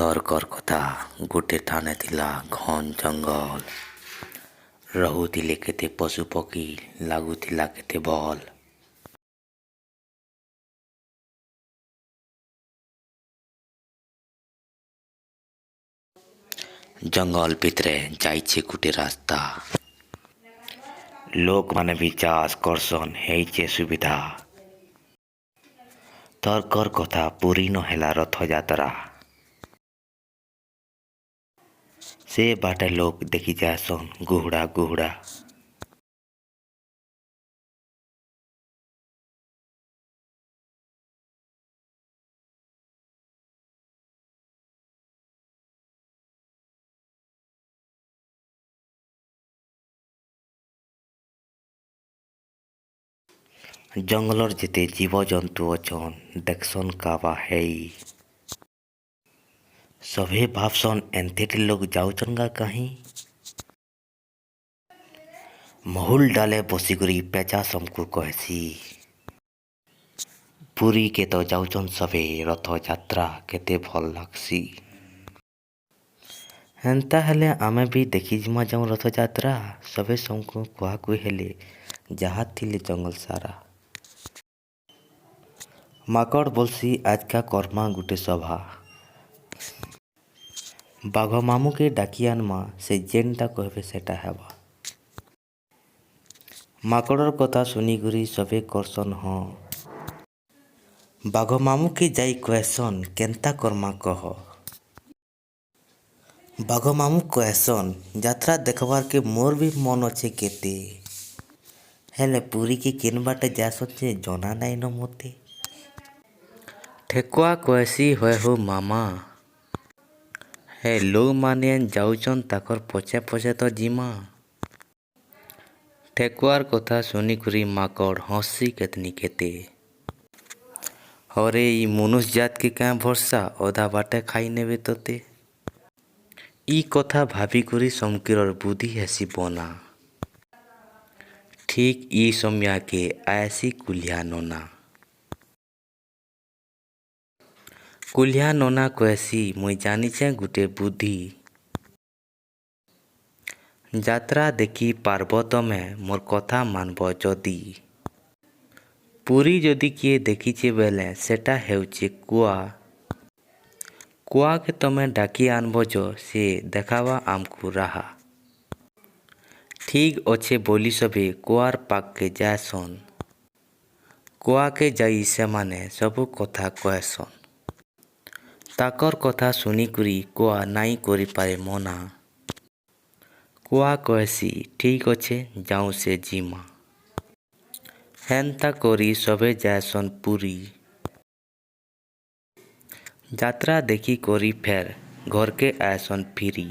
ତର୍କର କଥା ଗୋଟେ ଠାନେ ଥିଲା ଘନ ଜଙ୍ଗଲ। ରହୁଥିଲେ କେତେ ପଶୁ ପକ୍ଷୀ, ଲାଗୁଥିଲା କେତେ ଭଲ। ଜଙ୍ଗଲ ଭିତରେ ଯାଇଛି ଗୋଟେ ରାସ୍ତା। ଲୋକମାନେ ବି ଚାଷ କରସନ୍, ହେଇଛେ ସୁବିଧା। ତର୍କର କଥା ପୁରୀ ନ ହେଲା ରଥଯାତ୍ରା। ସେ ବାଟେ ଲୋକ ଦେଖି ଯାସନ୍ ଗୁହୁଡ଼ା ଗୁହୁଡ଼ା। ଜଙ୍ଗଲର ଯେତେ ଜୀବଜନ୍ତୁ ଅଛନ୍ ଦେଖସନ୍ କାବା ହେଇ। ସଭେ ଭାବସନ୍ ଏନ୍ତେଟେ ଲୋକ ଯାଉଛନ୍ ଗା କାହିଁ। ମହୁଲ ଡାଲେ ବସିକରି ପେଚା ସମକୁ କହେସି। ପୁରୀ କେ ତ ଯାଉଛନ୍ ସଭେ ରଥଯାତ୍ରା କେତେ ଭଲ ଲାଗ୍ସି। ହେନ୍ତା ହେଲେ ଆମେ ବି ଦେଖିଯିମା ଯାଉଁ ରଥଯାତ୍ରା। ସଭେ ସମକୁ କୁହାକୁହି ହେଲେ ଯାହା ଥିଲେ ଜଙ୍ଗଲ ସାରା। ମାକଡ଼ ବୋଲସି ଆଜକା କର୍ମା ଗୁଟେ ସଭା। ବାଘ ମାମୁକେ ଡାକି ଆନମା, ସେ ଯେନ୍ଟା କହିବେ ସେଟା ହେବା। ମାକଡ଼ର କଥା ଶୁନିକରି ସଭେ କରସନ୍ ହଁ। ବାଘ ମାମୁକେ ଯାଇ କହେସନ୍ କେନ୍ତା କର୍ମା କହ। ବାଘ ମାମୁଁ କହେସନ୍ ଯାତ୍ରା ଦେଖବାର୍କେ ମୋର୍ ବି ମନ ଅଛେ କେତେ। ହେଲେ ପୁରୀକେ କେନ୍ ବାଟେ ଯାଏସନ୍ ଯେ ଜନା ନାଇଁନ ମୋତେ। ଠେକୁଆ କହେସି ହଏ ହୋ ମାମା। ହେ ଲୋକମାନେ ଯାଉଛନ୍ ତାକର ପଛେ ପଛେ ତ ଯିମା। ଠେକୁଆର କଥା ଶୁନିକରି ମାକଡ଼ ହଁସି କେତନି କେତେ। ହରେ ଇ ମନୁଷ୍ୟ ଜାତକେ କାଁ ଭରସା, ଅଧା ବାଟେ ଖାଇନେବେ ତତେ। ଇ କଥା ଭାବିକରି ସମକିରର ବୁଦ୍ଧି ହେସି ବନା। ଠିକ୍ ଇ ସମୟାକେ ଆଏସି କୁଲିଆ ନନା। କୁଲିଆ ନନା କହେସି ମୁଇଁ ଜାନିଛେଁ ଗୁଟେ ବୁଦ୍ଧି। ଯାତ୍ରା ଦେଖି ପାର୍ବ ତମେ ମୋର୍ କଥା ମାନବ ଯଦି। ପୁରୀ ଯଦି କିଏ ଦେଖିଛେ ବେଲେ ସେଟା ହେଉଛେ କୁଆ। କୁଆକେ ତମେ ଡାକି ଆନବ ଯ ସେ ଦେଖାବା ଆମକୁ ରାହା। ଠିକ୍ ଅଛେ ବୋଲି ସଭେ କୁଆର ପାଖକେ ଯାଏସନ୍। କୁଆକେ ଯାଇ ସେମାନେ ସବୁ କଥା କହେସନ୍। ତାକର କଥା ଶୁନିକରି କୁଆ ନାଇଁ କରିପାରେ ମନା। କୁଆ କହେସି ଠିକ୍ ଅଛେ ଯାଉଁ ସେ ଯିମା। ହେନ୍ତା କରି ସଭେ ଯାଏସନ୍ ପୁରୀ। ଯାତ୍ରା ଦେଖି କରି ଫେର୍ ଘରକେ ଆଏସନ୍ ଫିରି।